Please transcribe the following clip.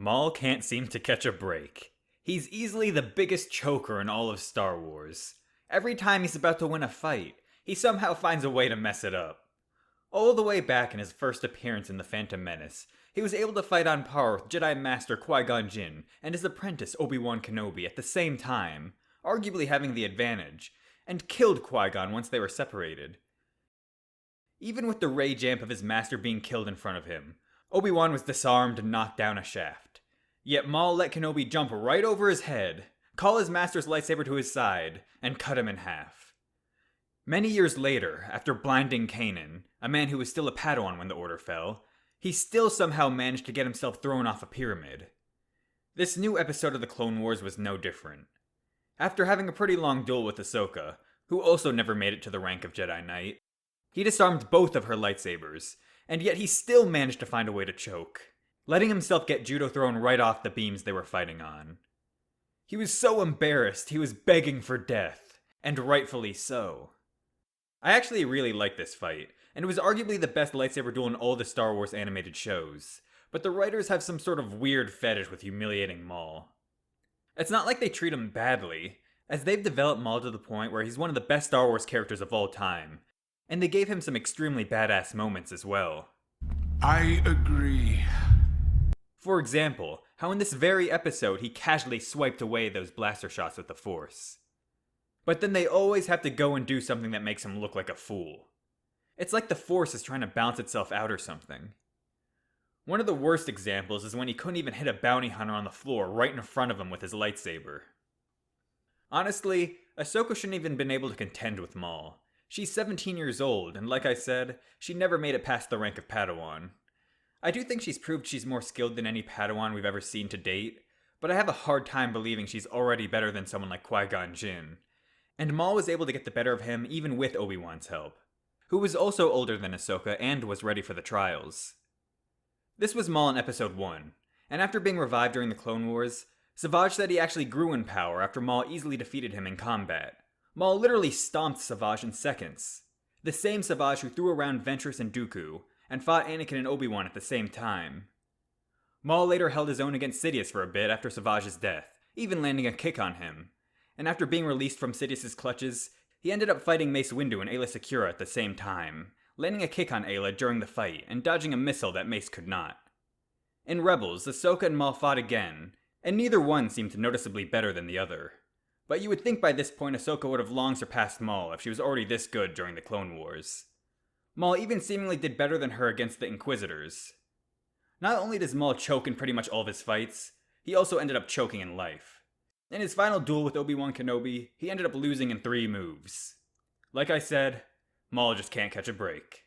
Maul can't seem to catch a break. He's easily the biggest choker in all of Star Wars. Every time he's about to win a fight, he somehow finds a way to mess it up. All the way back in his first appearance in The Phantom Menace, he was able to fight on par with Jedi Master Qui-Gon Jinn and his apprentice Obi-Wan Kenobi at the same time, arguably having the advantage, and killed Qui-Gon once they were separated. Even with the rage amp of his master being killed in front of him, Obi-Wan was disarmed and knocked down a shaft. Yet Maul let Kenobi jump right over his head, call his master's lightsaber to his side, and cut him in half. Many years later, after blinding Kanan, a man who was still a Padawan when the order fell, he still somehow managed to get himself thrown off a pyramid. This new episode of the Clone Wars was no different. After having a pretty long duel with Ahsoka, who also never made it to the rank of Jedi Knight, he disarmed both of her lightsabers, and yet he still managed to find a way to choke, letting himself get judo thrown right off the beams they were fighting on. He was so embarrassed he was begging for death, and rightfully so. I actually really liked this fight, and it was arguably the best lightsaber duel in all the Star Wars animated shows, but the writers have some sort of weird fetish with humiliating Maul. It's not like they treat him badly, as they've developed Maul to the point where he's one of the best Star Wars characters of all time, and they gave him some extremely badass moments as well. I agree. For example, how in this very episode he casually swiped away those blaster shots with the Force. But then they always have to go and do something that makes him look like a fool. It's like the Force is trying to balance itself out or something. One of the worst examples is when he couldn't even hit a bounty hunter on the floor right in front of him with his lightsaber. Honestly, Ahsoka shouldn't even been able to contend with Maul. She's 17 years old, and like I said, she never made it past the rank of Padawan. I do think she's proved she's more skilled than any Padawan we've ever seen to date, but I have a hard time believing she's already better than someone like Qui-Gon Jinn. And Maul was able to get the better of him even with Obi-Wan's help, who was also older than Ahsoka and was ready for the trials. This was Maul in Episode 1, and after being revived during the Clone Wars, Savage said he actually grew in power after Maul easily defeated him in combat. Maul literally stomped Savage in seconds. The same Savage who threw around Ventress and Dooku, and fought Anakin and Obi-Wan at the same time. Maul later held his own against Sidious for a bit after Savage's death, even landing a kick on him. And after being released from Sidious's clutches, he ended up fighting Mace Windu and Aayla Secura at the same time, landing a kick on Aayla during the fight and dodging a missile that Mace could not. In Rebels, Ahsoka and Maul fought again, and neither one seemed noticeably better than the other. But you would think by this point Ahsoka would have long surpassed Maul if she was already this good during the Clone Wars. Maul even seemingly did better than her against the Inquisitors. Not only does Maul choke in pretty much all of his fights, he also ended up choking in life. In his final duel with Obi-Wan Kenobi, he ended up losing in 3 moves. Like I said, Maul just can't catch a break.